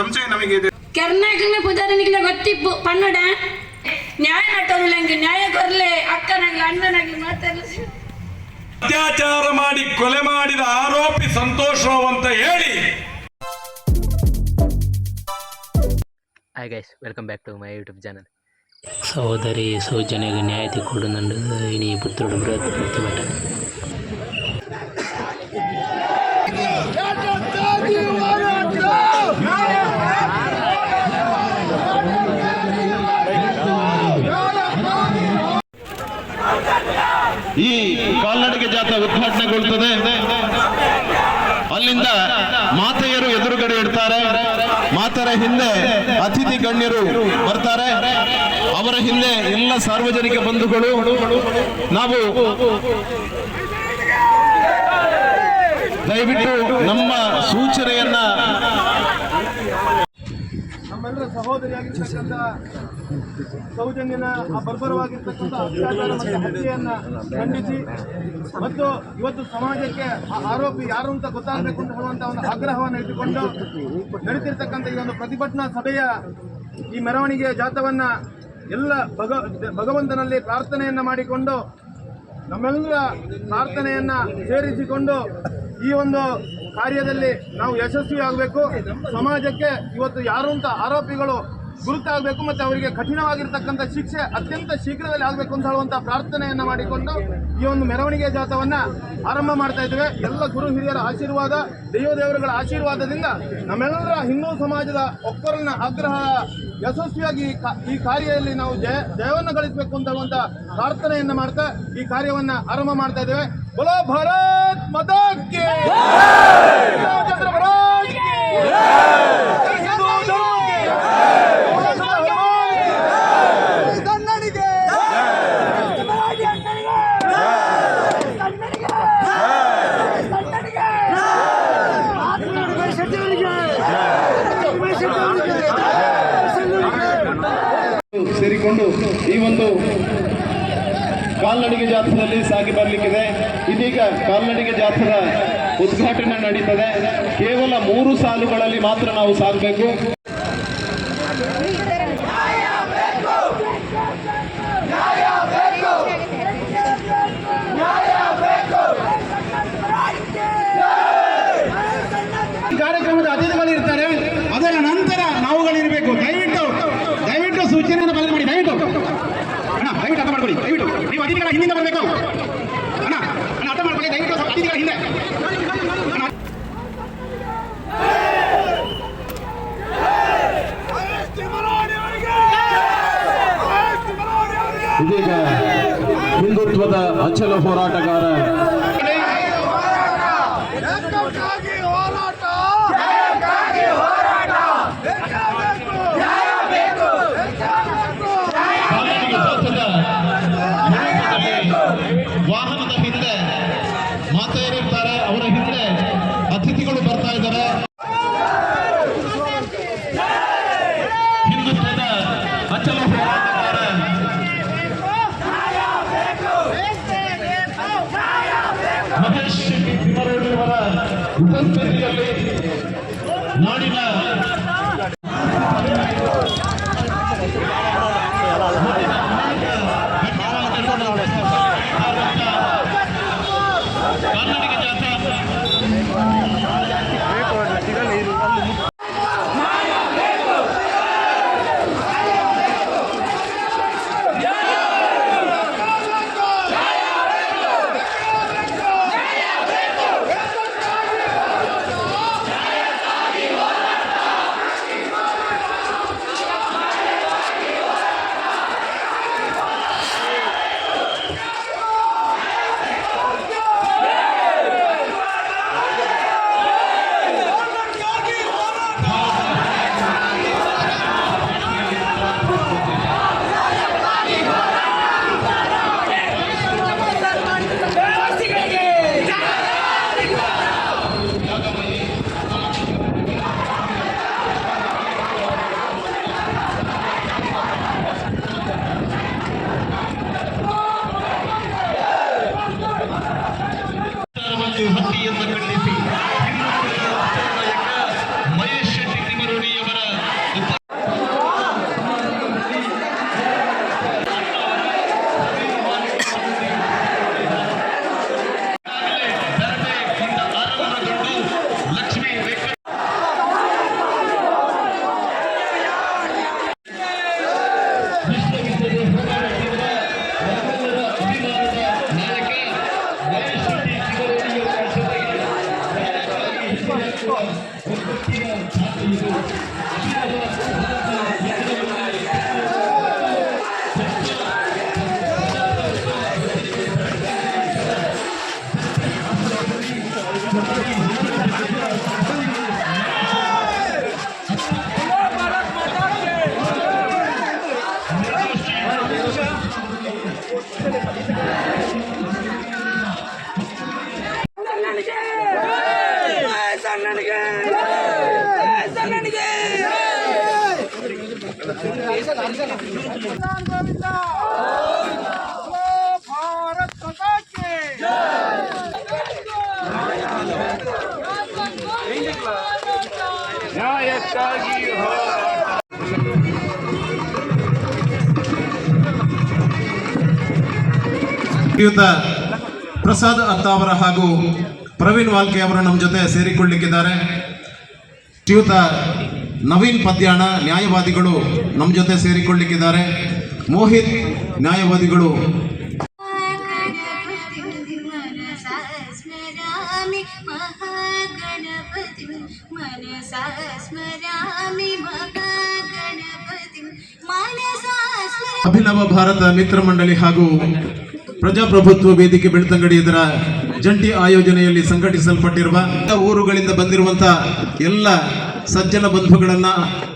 ಸಂಶಯ ನಮಗೆ ಇದೆ. ಕರ್ನಾಟಕ ಪುದಾರನಿಗೆ ಗೊತ್ತಿಪ್ಪು ಪನ್ನಡ ನ್ಯಾಯ ನಟೋರ್ಲಂಗೆ ನ್ಯಾಯ ಕೊರ್ಲೆ ಅಕ್ಕನಾಗ್ಲಿ ಅಣ್ಣನಾಗ್ಲಿ ಮಾತಾಡಲಿ. ಅತ್ಯಾಚಾರ ಮಾಡಿ ಕೊಲೆ ಮಾಡಿದ ಆರೋಪಿ ಸಂತೋಷ್ ರಾವ್ ಅಂತ ಹೇಳಿ. Hi guys, welcome back to my YouTube channel. ಸಹೋದರಿ ಸೌಜನ್ಯಗೆ ನ್ಯಾಯ ಕೊಡುന്നുണ്ട് ഇനി പുത്രയുടെ ബൃഹത് പ്രതിഭಟನೆ. ಈ ಕಾಲ್ನಡಿಗೆ ಜಾಥಾ ಉದ್ಘಾಟನೆಗೊಳ್ಳುತ್ತದೆ. ಅಲ್ಲಿಂದ ಮಾತೆಯರು ಎದುರುಗಡೆ ಇಡ್ತಾರೆ. ಮಾತರ ಹಿಂದೆ ಅತಿಥಿ ಗಣ್ಯರು ಬರ್ತಾರೆ. ಅವರ ಹಿಂದೆ ಎಲ್ಲ ಸಾರ್ವಜನಿಕ ಬಂಧುಗಳು. ನಾವು ದಯವಿಟ್ಟು ನಮ್ಮ ಸೂಚನೆಯನ್ನ ನಮ್ಮೆಲ್ಲರ ಸಹೋದರಿಯಾಗಿರ್ತಕ್ಕಂಥ ಸೌಜನ್ಯನ ಆ ಬರ್ಬರವಾಗಿರ್ತಕ್ಕಂಥ ಅತ್ಯಾಚಾರ ಮತ್ತು ಹತ್ಯೆಯನ್ನ ಖಂಡಿಸಿ ಮತ್ತು ಇವತ್ತು ಸಮಾಜಕ್ಕೆ ಆ ಆರೋಪಿ ಯಾರು ಅಂತ ಗೊತ್ತಾಗಬೇಕು ಅಂತ ಹೇಳುವಂಥ ಒಂದು ಆಗ್ರಹವನ್ನು ಇಟ್ಟುಕೊಂಡು ನಡೀತಿರ್ತಕ್ಕಂಥ ಈ ಒಂದು ಪ್ರತಿಭಟನಾ ಸಭೆಯ ಈ ಮೆರವಣಿಗೆ ಜಾಥವನ್ನ ಎಲ್ಲ ಭಗವಂತನಲ್ಲಿ ಪ್ರಾರ್ಥನೆಯನ್ನ ಮಾಡಿಕೊಂಡು ನಮ್ಮೆಲ್ಲರ ಪ್ರಾರ್ಥನೆಯನ್ನ ಸೇರಿಸಿಕೊಂಡು ಈ ಒಂದು ಕಾರ್ಯದಲ್ಲಿ ನಾವು ಯಶಸ್ವಿ ಆಗಬೇಕು. ಸಮಾಜಕ್ಕೆ ಇವತ್ತು ಯಾರು ಅಂತ ಆರೋಪಿಗಳು ಗುರುತಾಗಬೇಕು ಮತ್ತು ಅವರಿಗೆ ಕಠಿಣವಾಗಿರ್ತಕ್ಕಂಥ ಶಿಕ್ಷೆ ಅತ್ಯಂತ ಶೀಘ್ರದಲ್ಲಿ ಆಗಬೇಕು ಅಂತ ಹೇಳುವಂಥ ಪ್ರಾರ್ಥನೆಯನ್ನ ಮಾಡಿಕೊಂಡು ಈ ಒಂದು ಮೆರವಣಿಗೆ ಜಾಥವನ್ನ ಆರಂಭ ಮಾಡ್ತಾ ಇದ್ದೇವೆ. ಎಲ್ಲ ಗುರು ಹಿರಿಯರ ಆಶೀರ್ವಾದ, ದೇವರುಗಳ ಆಶೀರ್ವಾದದಿಂದ ನಮ್ಮೆಲ್ಲರ ಹಿಂದೂ ಸಮಾಜದ ಒಕ್ಕರನ್ನ ಆಗ್ರಹ ಯಶಸ್ವಿಯಾಗಿ ಈ ಕಾರ್ಯದಲ್ಲಿ ನಾವು ಜಯವನ್ನು ಗಳಿಸಬೇಕು ಅಂತ ಹೇಳುವಂಥ ಪ್ರಾರ್ಥನೆಯನ್ನ ಮಾಡ್ತಾ ಈ ಕಾರ್ಯವನ್ನ ಆರಂಭ ಮಾಡ್ತಾ ಇದ್ದೇವೆ. बोलो भारत माता की चंद्र महाराज की हिंदू धर्म की कन्नडिगे ಸೇರಿಕೊಂಡು ಈ ಒಂದು ಕಾಲ್ನಡಿಗೆ ಜಾಥಾದಲ್ಲಿ ಸಾಗಿ ಬರಲಿಕ್ಕಿದೆ. ಇದೀಗ ಕಾಲ್ನಡಿಗೆ ಜಾಥಾದ ಉದ್ಘಾಟನೆ ನಡೀತದೆ. ಕೇವಲ 3 ಸಾಲುಗಳಲ್ಲಿ ಮಾತ್ರ ನಾವು ಸಾಗಬೇಕು. ಕಾರ್ಯಕ್ರಮದ ಅತಿಥಿಗಳು ಇರ್ತಾರೆ, ಅದರ ನಂತರ ನಾವುಗಳಿರಬೇಕು. ದಯವಿಟ್ಟು ಸೂಚನೆಯನ್ನು ಬದಲು ಮಾಡಿ. ದಯವಿಟ್ಟು ಅರ್ಥ ಮಾಡ್ಕೊಳ್ಳಿ. ದಯವಿಟ್ಟು ನೀವು ಅತಿಥಿಗಳ ಹಿಂದಿಂದ ಬರಬೇಕು. ಅಣ್ಣ ಅರ್ಥ ಮಾಡ್ಕೊಳ್ಳಿ. ದಯವಿಟ್ಟು ಅತಿಥಿಗಳ ಹಿಂದೆ. ಇದೀಗ ಹಿಂದುತ್ವದ ಅಚಲ ಹೋರಾಟಗಾರ ವಾಹನದ ಹಿಂದೆ ಮಾತೆಯರಿರ್ತಾರೆ, ಅವರ ಹಿಂದೆ ಅತಿಥಿಗಳು ಬರ್ತಾ ಇದ್ದಾರೆ. ಹಿಂದುತ್ವದ ಅಚಲ ಹೋರಾಟಗಾರ ಮಹೇಶ್ ತಿಮ್ಮರವರ ಉಪಸ್ಥಿತಿಯಲ್ಲಿ ನಾಡಿನ ಕರ್ನಾಟಕ ಜಾಥಾ ಹಟ್ಟಿಯನ್ನು ಖಂಡಿಸಿ ಮಹೇಶ್ ಶೆಟ್ಟಿ ತಿಮ್ಮರೂರಿ ಭಾರತ್ ಮಾತಾ ಕಿ ನ್ಯಾಯಕ್ಕಾಗಿ ಶ್ರೀಯುತ ಪ್ರಸಾದ್ ಅತ್ತಾವರ ಹಾಗೂ ಪ್ರವೀಣ್ ವಾಲ್ಕೆ ಅವರು ನಮ್ಮ ಜೊತೆ ಸೇರಿಕೊಳ್ಳಿಕ್ಕಿದ್ದಾರೆ. ಶ್ರೀಯುತ ನವೀನ್ ಪದ್ಯಾಣ ನ್ಯಾಯವಾದಿಗಳು ನಮ್ಮ ಜೊತೆ ಸೇರಿಕೊಳ್ಳಿಕ್ಕಿದ್ದಾರೆ. ಮೋಹಿತ್ ನ್ಯಾಯವಾದಿಗಳು ಅಭಿನವ ಭಾರತ ಮಿತ್ರ ಮಂಡಳಿ ಹಾಗೂ ಪ್ರಜಾಪ್ರಭುತ್ವ ವೇದಿಕೆ ಬೆಳ್ತಂಗಡಿ ಇದರ ಜಂಟಿ ಆಯೋಜನೆಯಲ್ಲಿ ಸಂಘಟಿಸಲ್ಪಟ್ಟಿರುವ ಊರುಗಳಿಂದ ಬಂದಿರುವಂತಹ ಎಲ್ಲ ಸಜ್ಜನ ಬಂಧುಗಳನ್ನ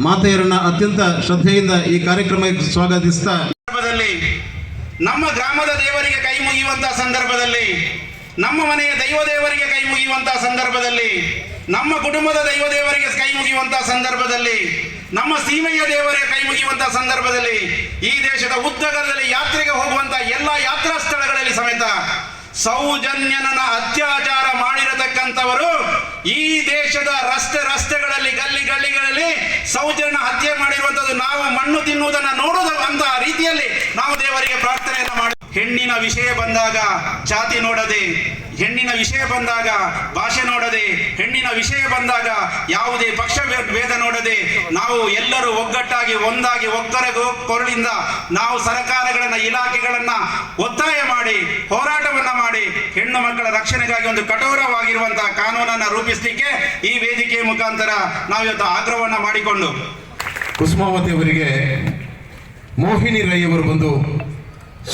ಮಾತೆಯರನ್ನ ಅತ್ಯಂತ ಶ್ರದ್ಧೆಯಿಂದ ಈ ಕಾರ್ಯಕ್ರಮಕ್ಕೆ ಸ್ವಾಗತಿಸ್ತಾ ನಮ್ಮ ಗ್ರಾಮದ ದೇವರಿಗೆ ಕೈ ಮುಗಿಯುವಂತಹ ಸಂದರ್ಭದಲ್ಲಿ, ನಮ್ಮ ಮನೆಯ ದೈವ ದೇವರಿಗೆ ಕೈ ಮುಗಿಯುವಂತಹ ಸಂದರ್ಭದಲ್ಲಿ, ನಮ್ಮ ಕುಟುಂಬದ ದೈವ ದೇವರಿಗೆ ಕೈ ಮುಗಿಯುವಂತಹ ಸಂದರ್ಭದಲ್ಲಿ, ನಮ್ಮ ಸೀಮೆಯ ದೇವರಿಗೆ ಕೈ ಮುಗಿಯುವಂತಹ ಸಂದರ್ಭದಲ್ಲಿ, ಈ ದೇಶದ ಉದ್ದಗಲದಲ್ಲಿ ಯಾತ್ರೆಗೆ ಹೋಗುವಂತಹ ಎಲ್ಲ ಯಾತ್ರಾ ಸ್ಥಳಗಳಲ್ಲಿ ಸಮೇತ ಸೌಜನ್ಯನ ಅತ್ಯಾಚಾರ ಮಾಡಿರತಕ್ಕಂಥವರು ಈ ದೇಶದ ರಸ್ತೆಗಳಲ್ಲಿ ಗಲ್ಲಿಗಳಲ್ಲಿ ಸೌಜನ್ಯ ಹತ್ಯೆ ಮಾಡಿರುವಂತದ್ದು ನಾವು ಮಣ್ಣು ತಿನ್ನುವುದನ್ನು ನೋಡುವಂತ ರೀತಿಯಲ್ಲಿ ನಾವು ದೇವರಿಗೆ ಪ್ರಾರ್ಥನೆಯನ್ನು ಮಾಡಿ, ಹೆಣ್ಣಿನ ವಿಷಯ ಬಂದಾಗ ಜಾತಿ ನೋಡದೆ, ಹೆಣ್ಣಿನ ವಿಷಯ ಬಂದಾಗ ಭಾಷೆ ನೋಡದೆ, ಹೆಣ್ಣಿನ ವಿಷಯ ಬಂದಾಗ ಯಾವುದೇ ಪಕ್ಷ ಭೇದ ನೋಡದೆ ನಾವು ಎಲ್ಲರೂ ಒಗ್ಗಟ್ಟಾಗಿ ಒಂದಾಗಿ ಕೊರಳಿಂದ ನಾವು ಸರ್ಕಾರಗಳನ್ನ ಇಲಾಖೆಗಳನ್ನ ಒತ್ತಾಯ ಮಾಡಿ ಹೋರಾಟವನ್ನ ಮಾಡಿ ಹೆಣ್ಣು ಮಕ್ಕಳ ರಕ್ಷಣೆಗಾಗಿ ಒಂದು ಕಠೋರವಾಗಿರುವಂತಹ ಕಾನೂನನ್ನ ರೂಪಿಸಲಿಕ್ಕೆ ಈ ವೇದಿಕೆಯ ಮುಖಾಂತರ ನಾವು ಇವತ್ತು ಆಗ್ರಹವನ್ನ ಮಾಡಿಕೊಂಡು ಕುಸುಮಾವತಿ ಅವರಿಗೆ ಮೋಹಿನಿ ರೈ ಅವರು ಬಂದು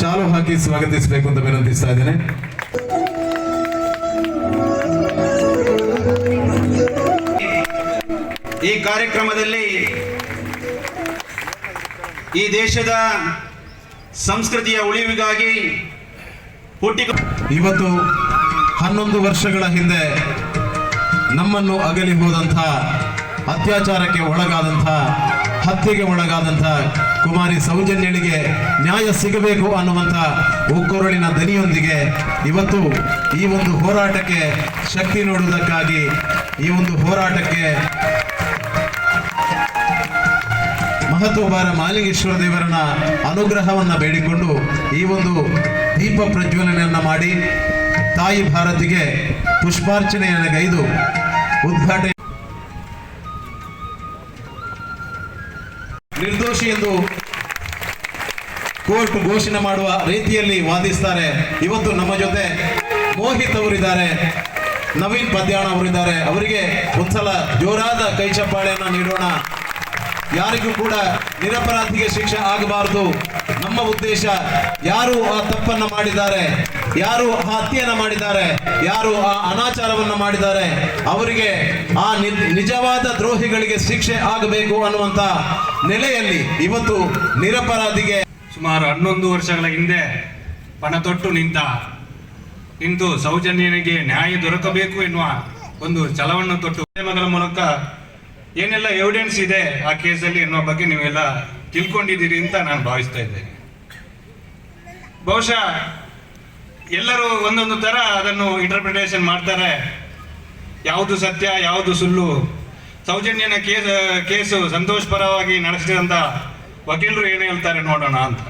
ಶಾಲು ಹಾಕಿ ಸ್ವಾಗತಿಸಬೇಕು ಅಂತ ವಿನಂತಿಸ್ತಾ ಇದ್ದೇನೆ. ಈ ಕಾರ್ಯಕ್ರಮದಲ್ಲಿ ಈ ದೇಶದ ಸಂಸ್ಕೃತಿಯ ಉಳಿವಿಗಾಗಿ ಇವತ್ತು 11 ವರ್ಷಗಳ ಹಿಂದೆ ನಮ್ಮನ್ನು ಅಗಲಿ ಹೋದಂಥ, ಅತ್ಯಾಚಾರಕ್ಕೆ ಒಳಗಾದಂಥ, ಹತ್ಯೆಗೆ ಒಳಗಾದಂಥ ಕುಮಾರಿ ಸೌಜನ್ಯಳಿಗೆ ನ್ಯಾಯ ಸಿಗಬೇಕು ಅನ್ನುವಂಥ ಒಕ್ಕೊರಳಿನ ದನಿಯೊಂದಿಗೆ ಇವತ್ತು ಈ ಒಂದು ಹೋರಾಟಕ್ಕೆ ಶಕ್ತಿ ನೀಡುವುದಕ್ಕಾಗಿ, ಈ ಒಂದು ಹೋರಾಟಕ್ಕೆ ಮಹತ್ವವಾದ ಮಾಲಿಂಗೇಶ್ವರ ದೇವರನ್ನ ಅನುಗ್ರಹವನ್ನ ಬೇಡಿಕೊಂಡು ಈ ಒಂದು ದೀಪ ಪ್ರಜ್ವಲನೆಯನ್ನ ಮಾಡಿ ತಾಯಿ ಭಾರತಿಗೆ ಪುಷ್ಪಾರ್ಚನೆಯನ್ನು ಗೈದು ಉದ್ಘಾಟನೆ ನಿರ್ದೋಷಿ ಎಂದು ಕೋರ್ಟ್ ಘೋಷಣೆ ಮಾಡುವ ರೀತಿಯಲ್ಲಿ ವಾದಿಸ್ತಾರೆ. ಇವತ್ತು ನಮ್ಮ ಜೊತೆ ಮೋಹಿತ್ ಅವರಿದ್ದಾರೆ, ನವೀನ್ ಪದ್ಯಾಣ ಅವರಿದ್ದಾರೆ. ಅವರಿಗೆ ಒಂದ್ಸಲ ಜೋರಾದ ಕೈ ಚಪ್ಪಾಳೆಯನ್ನು ನೀಡೋಣ. ಯಾರಿಗೂ ಕೂಡ ನಿರಪರಾಧಿಗೆ ಶಿಕ್ಷೆ ಆಗಬಾರದು. ನಮ್ಮ ಉದ್ದೇಶ ಯಾರು ಆ ತಪ್ಪನ್ನ ಮಾಡಿದ್ದಾರೆ, ಯಾರು ಆ ಹತ್ಯೆಯನ್ನ ಮಾಡಿದ್ದಾರೆ, ಯಾರು ಆ ಅನಾಚಾರವನ್ನ ಮಾಡಿದ್ದಾರೆ, ಅವರಿಗೆ ಆ ನಿಜವಾದ ದ್ರೋಹಿಗಳಿಗೆ ಶಿಕ್ಷೆ ಆಗಬೇಕು ಅನ್ನುವಂತ ನೆಲೆಯಲ್ಲಿ ಇವತ್ತು ನಿರಪರಾಧಿಗೆ ಸುಮಾರು 11 ವರ್ಷಗಳ ಹಿಂದೆ ಪಣ ತೊಟ್ಟು ನಿಂತು ಸೌಜನ್ಯನಿಗೆ ನ್ಯಾಯ ದೊರಕಬೇಕು ಎನ್ನುವ ಒಂದು ಛಲವನ್ನು ತೊಟ್ಟು ಮಾಧ್ಯಮಗಳ ಮೂಲಕ ಏನೆಲ್ಲ ಎವಿಡೆನ್ಸ್ ಇದೆ ಆ ಕೇಸಲ್ಲಿ ಎನ್ನುವ ಬಗ್ಗೆ ನೀವೆಲ್ಲ ತಿಳ್ಕೊಂಡಿದ್ದೀರಿ ಅಂತ ನಾನು ಭಾವಿಸ್ತಾ ಇದ್ದೇನೆ. ಬಹುಶಃ ಎಲ್ಲರೂ ಒಂದೊಂದು ತರ ಅದನ್ನು ಇಂಟರ್ಪ್ರಿಟೇಷನ್ ಮಾಡ್ತಾರೆ. ಯಾವುದು ಸತ್ಯ ಯಾವುದು ಸುಳ್ಳು. ಸೌಜನ್ಯನ ಕೇಸು ಸಂತೋಷ್ ಪರವಾಗಿ ನಡೆಸಿದಂತ ವಕೀಲರು ಏನು ಹೇಳ್ತಾರೆ ನೋಡೋಣ ಅಂತ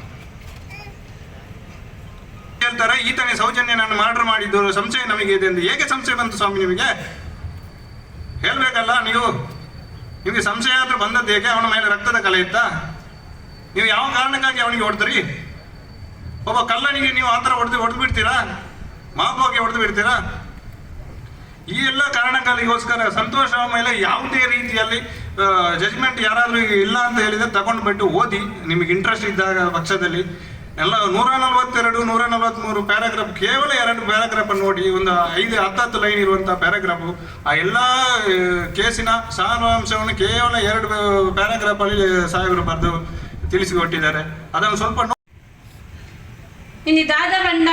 ಹೇಳ್ತಾರೆ. ಈತನೇ ಸೌಜನ್ಯನನ್ನು ಮರ್ಡರ್ ಮಾಡಿದ್ದು ಸಂಶಯ ನಮಗೆ ಇದೆ ಎಂದು. ಹೇಗೆ ಸಂಶಯ ಬಂತು ಸ್ವಾಮಿ ನಿಮಗೆ? ಹೇಳ್ಬೇಕಲ್ಲ ನೀವು. ನಿಮಗೆ ಸಂಶಯ ಆದ್ರೂ ಬಂದದ್ದು ಹೇಗೆ? ಅವನ ಮೇಲೆ ರಕ್ತದ ಕಲೆ ಇತ್ತ? ನೀವು ಯಾವ ಕಾರಣಕ್ಕಾಗಿ ಅವನಿಗೆ ಹೊಡೆದ್ರಿ? ಒಬ್ಬ ಕಳ್ಳನಿಗೆ ನೀವು ಆ ಥರ ಹೊಡೆದು ಬಿಡ್ತೀರಾ? ಮಾಪೋಗೆ ಹೊಡೆದು ಬಿಡ್ತೀರಾ? ಈ ಎಲ್ಲ ಕಾರಣಗಳಿಗೋಸ್ಕರ ಸಂತೋಷ ಮೇಲೆ ಯಾವುದೇ ರೀತಿಯಲ್ಲಿ ಜಜ್ಮೆಂಟ್ ಯಾರಾದರೂ ಇಲ್ಲ ಅಂತ ಹೇಳಿದ್ರೆ ತಗೊಂಡು ಬಿಟ್ಟು ಓದಿ, ನಿಮಗೆ ಇಂಟ್ರೆಸ್ಟ್ ಇದ್ದಾಗ ಪಕ್ಷದಲ್ಲಿ. ಎಲ್ಲ 142 143 ಪ್ಯಾರಾಗ್ರಾಫ್, ಕೇವಲ 2 ಪ್ಯಾರಾಗ್ರಾಫ್ ನೋಡಿ, ಒಂದು 5-10 ಲೈನ್ ಇರುವಂಥ ಪ್ಯಾರಾಗ್ರಾಫು, ಆ ಎಲ್ಲ ಕೇಸಿನ ಸಾರಾಂಶವನ್ನು ಕೇವಲ 2 ಪ್ಯಾರಾಗ್ರಾಫಲ್ಲಿ ಸಾಹೇಬರು ಬರೆದು ತಿಳಿಸಿಕೊಟ್ಟಿದ್ದಾರೆ. ಅದನ್ನು ಸ್ವಲ್ಪ ಇನ್ನು ದಾದ ಬಣ್ಣ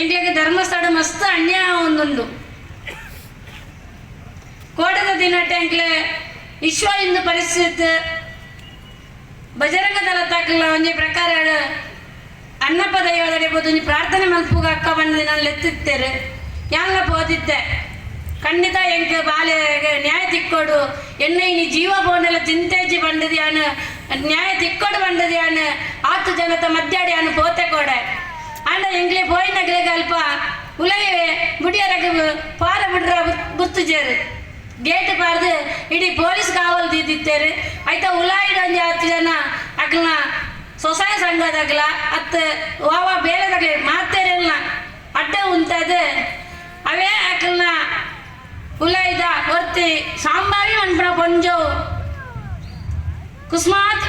ಎಂಗ್ಲಿಗೆ ಧರ್ಮಸ್ಥಳ ಮಸ್ತ್ ಅನ್ಯಾಯ ಒಂದುಂಡು. ಕೋಟದ ದಿನ ಟೆಂಕ್ಲೆ ವಿಶ್ವ ಹಿಂದೂ ಪರಿಸ್ಥಿತಿ ಬಜರಂಗ ದಳ ತಾಕಲ ಒಂಜಿ ಪ್ರಕಾರ ಅನ್ನಪ್ಪ ದೈವದಡೆ ಬೋದು ಪ್ರಾರ್ಥನೆ ಮಲ್ಪುಗ ಅಕ್ಕ ಬಂದ ನಾನು ಎತ್ತಿತ್ತೇರು ಯಾನ್ಲ ಪೋದಿದ್ದೆ. ಖಂಡಿತ ಎಂಕ್ ಬಾಲ್ಯ ನ್ಯಾಯ ತಿಕ್ಕೋಡು ಎನ್ನ ಇನಿ ಜೀವ ಬೋನೆಲ್ಲ ಚಿಂತೆಜಿ ಬಂಡದಿಯಾನು ನ್ಯಾಯ ತಿಕ್ಕೋಡು ಬಂಡದಿಯಾನು 10 ಜನತ ಮಧ್ಯಾಡಿ ಅನ್ನು ಪೋತೆ ಕೋಡೆ ಆಂಡ ಎಂಗ್ಲೆ ಪೋಯಿನಗ್ಲೆ ಅಲ್ಪ ಉಲಯ ಬುಡಿಯರಗೆ ಪಾರ ಬಿಡ್ರ ಬುತ್ತುಜೇರು ಗೇಟ್ ಪಾರ್ದು ಇಡೀ ಪೊಲೀಸ್ ಕಾವಲು ದಿದ್ದೇರು. ಆಯ್ತಾ ಉಲಾಯಿಡ ಒಂದು 10 ಜನ ಅಕ್ಲನ ಸ್ವಸಹಾಯ ಸಂಘದಾಗ್ಲ ಅತ್ತು ವಾವ ಬೇರೆದಾಗ್ಲಿ ಮಾತೇರಿಲ್ಲ ಅಡ್ಡ ಉಂಟದು ಅವೇ ಅಕ್ಲನ ಉಲಾಯಿದ ಹೊರ್ತಿ ಸಾಂಬಾವಿ ಅನ್ಪಣ ಪೊಂಜೋ ಕುಸ್ಮಾತ್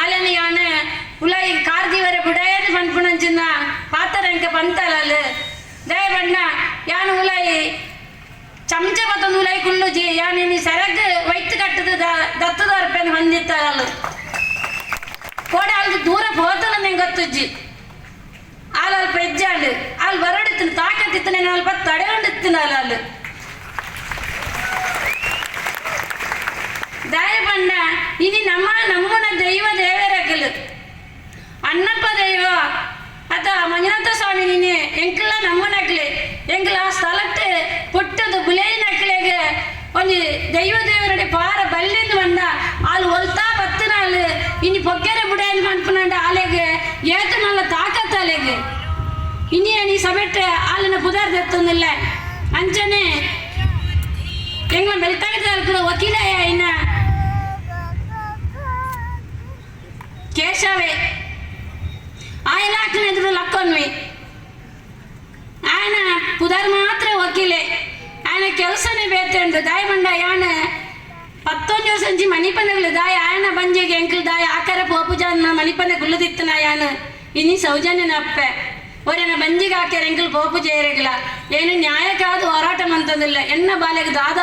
ಅಲನಿ ಯಾನೆ ಉಲಾಯಿ ಕಾರ್ದಿವರೆ ಬುಡಾಯని ಪನ್ಪುಣಂಚಿನ ಪಾತರ ಎಂಕ ಪಂತಲಲು ದಯ ಬಣ್ಣ ಯಾನು ಉಲಾಯಿ ಚಮಚ ಮತ್ತೊಂದು ಉಲಾಯಿ ಕುಳ್ಳುಜಿ ಯಾನಿ ಸರಗ್ ವೈತ್ ಕಟ್ಟದು ದತ್ತದ ರೂಪಾಯಿ ಹೊಂದಿತ್ತಾರಲ್ಲ ಕೋಡೆ ಅಲ್ಲಿ ದೂರ ಹೋತಲ್ಲ ನಂಗೆ ಗೊತ್ತುಜ್ಜಿ ಅಲ್ಪ ಹೆಜ್ಜಾಂಡು ಅಲ್ಲಿ ಬರಡಿತ್ತು ತಾಕತ್ತಿತ್ತು ನಾನು ಅಲ್ಪ ತಡೆಕೊಂಡಿತ್ತಿನ ಅಲ್ಲಿ ದಯ ಬಣ್ಣ ಇನಿ ನಮ್ಮನ ದೈವ ದೇವರಕಲು ಅನ್ನಪ್ಪ ದೈವ ಅತ ಮಂಜುನಾಥ ಸ್ವಾಮಿ ನೀನೆ ಎಂಕಲ ನಮ್ಮನಕ್ಲೆ ಎಂಕಲ ಆ ಸ್ಥಳಕ್ಕೆ ಪುಟ್ಟದು ಬುಲೇನಕ್ಲೆಗೆ ಒಂದು ದೈವ ದೇವರಡೆ ಪಾರ ಬಲ್ಲಿಂದು ಬಂದ ಅಲ್ಲಿ ಹೊಲ್ತಾ ಬತ್ತಿನ ಅಲ್ಲಿ ಇನ್ನು ಪೊಕ್ಕೆರೆ ಬುಡೇನು ಮನ್ಪುನಂಡ ಆಲೆಗೆ ಏತು ನಲ್ಲ ತಾಕತ್ತ ಅಲೆಗೆ ಇನ್ನಿ ಸಬೆಟ್ಟೆ ಅಲ್ಲಿನ ಪುದಾರ್ ದತ್ತೊಂದಿಲ್ಲ ಅಂಚನೆ ಎಂಗ್ಲ ಮೆಲ್ತಾಗ ವಕೀಲಯ್ಯ ಇನ್ನ ಕೇಶವೇ ఆయన అక్కడ ఎదురు లక్కొన్వి ఆయన పుదర్ మాత్ర వకీలే ఆయన ಕೆಲಸನೇ ಬೇತಂಡು ದಾಯ ಬಂಡ ಯಾನ 11 ದಿವಸ ಅಂಜಿ ಮಣಿಪನಗಳು ದಾಯ ఆయన ಬಂಜಿಗೆ ಎಂಕಲ್ ದಾಯ ಆಕಾರ ಪೋಪುಜಾನ ಮಣಿಪನ ಗುಲ್ಲದಿತ್ತನ ಯಾನ ಇನಿ ಸೌಜನ್ಯನ ಅಪ್ಪೆ ಒರೆನ ಬಂಜಿಗೆ ಹಾಕ್ಯಾರ ಎಂಕಲ್ ಪೋಪು ಜೇರೆಗಲ ಏನು ನ್ಯಾಯಕ್ಕಾದ ಹೋರಾಟ ಮಂತಂದಿಲ್ಲ ಎನ್ನ ಬಾಲೆಗೆ ದಾದ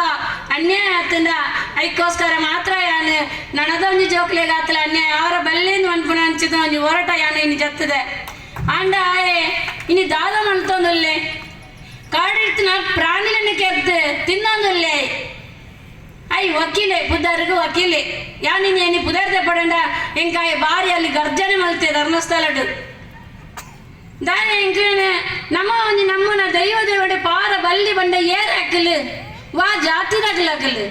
ಅನ್ಯಾಯ ಆತಂದ ಅದಕ್ಕೋಸ್ಕರ ಮಾತ್ರ ಯಾನು ನನದೊಂದು ಜೋಕ್ಲೆಗೆ ಆತಲ ಅನ್ಯಾಯ ಅವರ ಬಲ್ಲಿಂದ ಅನ್ಪುಣ ಹಂಚಿದ ಒಂದು ಹೋರಾಟ ಯಾನು ಇನ್ನು ಜತ್ತದೆ ಆಂಡ ಆಯೆ ಇನ್ನು ದಾದ ಮಲ್ತೊಂದಲ್ಲೇ ಕಾಡಿಡ್ತಿನ ಪ್ರಾಣಿಲನ್ನು ಕೆದ್ದು ತಿನ್ನೊಂದಲ್ಲೇ ಐ ವಕೀಲೆ ಪುದರ್ಗು ವಕೀಲೆ ಯಾನಿನ ಏನಿ ಪುದರ್ದೆ ಪಡಂಡ ಎಂಕಾಯ ಬಾರಿ ಅಲ್ಲಿ ಗರ್ಜನೆ ಮಲ್ತೆ ಧರ್ಮಸ್ಥಳಡು ದಾನ ಎಂಕ್ಲೇನೆ ನಮ್ಮನ ದೈವ ದೇವಡೆ ಪಾರ ಬಲ್ಲಿ ಬಂಡ ಏರ್ ಹಾಕಲು ವಾ ಜಾತಿದಾಗಲಾಗಲು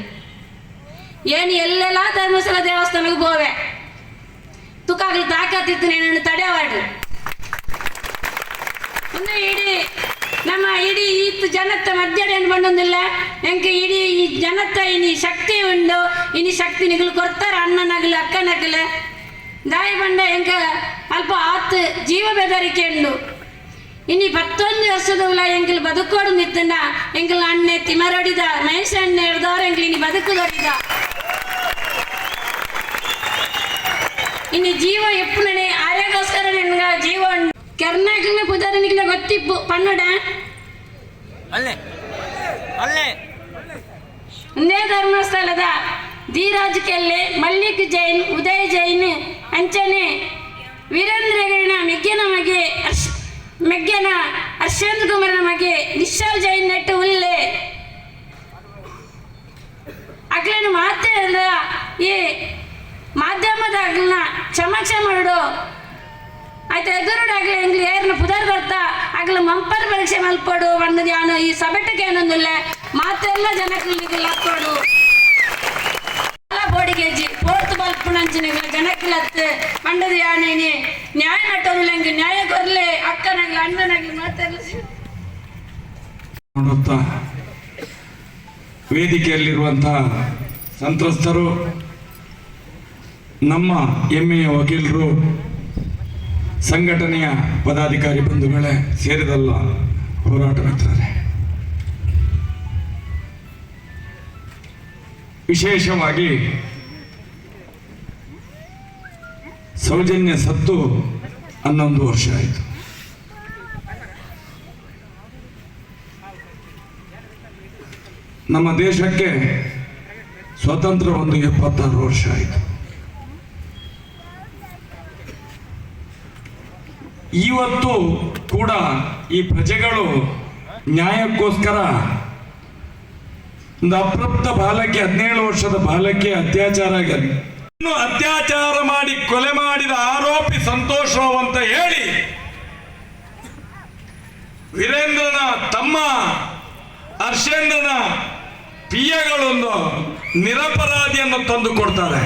ಏನು ಎಲ್ಲೆಲ್ಲ ಧರ್ಮಸ್ಥಳ ದೇವಸ್ಥಾನಕ್ಕೆ ಹೋವೆ ತುಕಾಗ್ಲಿ ತಾಕತ್ತಿತ್ತು ನಾನು ತಡೆವಾಡು ಒಂದು ಇಡೀ ನಮ್ಮ ಇಡೀ ಈತ್ ಜನತ್ತ ಮಧ್ಯಡೇನು ಬಂದೊಂದಿಲ್ಲ ಎಂಕ ಇಡೀ ಈ ಜನತ್ತ ಇನಿ ಶಕ್ತಿ ಉಂಡು ಇನಿ ಶಕ್ತಿ ನಿಗಲು ಕೊಡ್ತಾರ ಅಣ್ಣನಗಲು ಅಕ್ಕನಗಲು ದಾಯಿ ಬಂಡ ಎಂಕ ಅಲ್ಪ ಆತ್ ಜೀವ ಬೆದರಿಕೆ ಉಂಡು ಇನಿ 11 ವರ್ಷದ ಉಲ ಎಂಕಲ್ ಬದುಕೋಡು ನಿತ್ತಂಡ ಎಂಕಲ್ ಅಣ್ಣೆ ತಿಮರೊಡಿದ ಮಹೇಶ್ ಅಣ್ಣೆ ಹಿಡ್ದವ್ರು ಎಂಕಲ್ ಇನಿ ಬದುಕುದೊಡಿದ ಇನ್ನು ಜೀವ ಎಪ್ಪುನನೆ ಆರ್ಯಗೋಸ್ಕರ ನಿನ್ಗ ಜೀವ ಉಂಡು ಕೆರ್ನಾಕಿನ ಪುದರನಿಗಿನ ಗೊತ್ತಿಪ್ಪು ಪನ್ನಡ ಒಂದೇ ಧರ್ಮಸ್ಥಳದ ಧೀರಾಜ್ ಕೆಲ್ಲೆ ಮಲ್ಲಿಕ್ ಜೈನ್ ಉದಯ್ ಜೈನ್ ಅಂಚನೆ ವೀರೇಂದ್ರಗಿರಿನ ಮೆಗ್ಗೆನ ಹರ್ಷೇಂದ್ರ ಕುಮಾರನ ಮಗೆ ನಿಶ್ಚಲ್ ಜೈನ್ ನೆಟ್ಟು ಉಲ್ಲೆ ಅಗ್ಲೇನು ಮಾತೇ ಅಲ್ಲ ಈ ಮಾಧ್ಯಮದ ಅಗ್ಲನ ಕ್ಷಮ ಮಾಡು ಆಯ್ತು ಎದುರುಡಾಗ್ಲಿ ಎಂಗ್ಲಿ ಏರ್ನ ಪುದರ್ ಬರ್ತಾ ಆಗ್ಲ ಮಂಪರ್ ಪರೀಕ್ಷೆ ಮಲ್ಪಡು ಬಣ್ಣದ ಯಾನು ಈ ಸಬೆಟ್ಟಕ್ಕೆ ಏನೊಂದಿಲ್ಲ ಮಾತೆಲ್ಲ ಜನಕ್ಕೆ ಹಾಕೋಡು ಬೋಡಿಗೆಜಿ ಪೋರ್ತು ಬಲ್ಪುಣಂಚಿನ ಜನಕ್ಕಿಲತ್ತು ಬಣ್ಣದ ಯಾನೇನಿ ನ್ಯಾಯ ನಟ್ಟೋದಿಲ್ಲ ಹಂಗೆ ನ್ಯಾಯ ಕೊರ್ಲೆ ಅಕ್ಕನಾಗ್ಲಿ ಅಣ್ಣನಾಗ್ಲಿ ಮಾತೆಲ್ಲ ವೇದಿಕೆಯಲ್ಲಿರುವಂತಹ ಸಂತ್ರಸ್ತರು, ನಮ್ಮ ಹೆಮ್ಮೆಯ ವಕೀಲರು, ಸಂಘಟನೆಯ ಪದಾಧಿಕಾರಿ ಬಂಧುಗಳೇ ಸೇರಿದಲ್ಲ ಹೋರಾಟ ಮಿತ್ರರೇ, ವಿಶೇಷವಾಗಿ ಸೌಜನ್ಯ ಸತ್ತು 11 ವರ್ಷ ಆಯಿತು. ನಮ್ಮ ದೇಶಕ್ಕೆ ಸ್ವತಂತ್ರ ಒಂದು 76 ವರ್ಷ ಆಯಿತು. ಇವತ್ತು ಕೂಡ ಈ ಪ್ರಜೆಗಳು ನ್ಯಾಯಕ್ಕೋಸ್ಕರ ಒಂದು ಅಪ್ರಾಪ್ತ ಬಾಲಕಿ 17 ವರ್ಷದ ಬಾಲಕಿ ಅತ್ಯಾಚಾರ ಮಾಡಿ ಕೊಲೆ ಮಾಡಿದ ಆರೋಪಿ ಸಂತೋಷ್ ರಾವ್ ಅಂತ ಹೇಳಿ ವೀರೇಂದ್ರನ ತಮ್ಮ ಹರ್ಷೇಂದ್ರನ ಪಿಯಗಳೊಂದು ನಿರಪರಾಧಿಯನ್ನು ತಂದು ಕೊಡ್ತಾರೆ.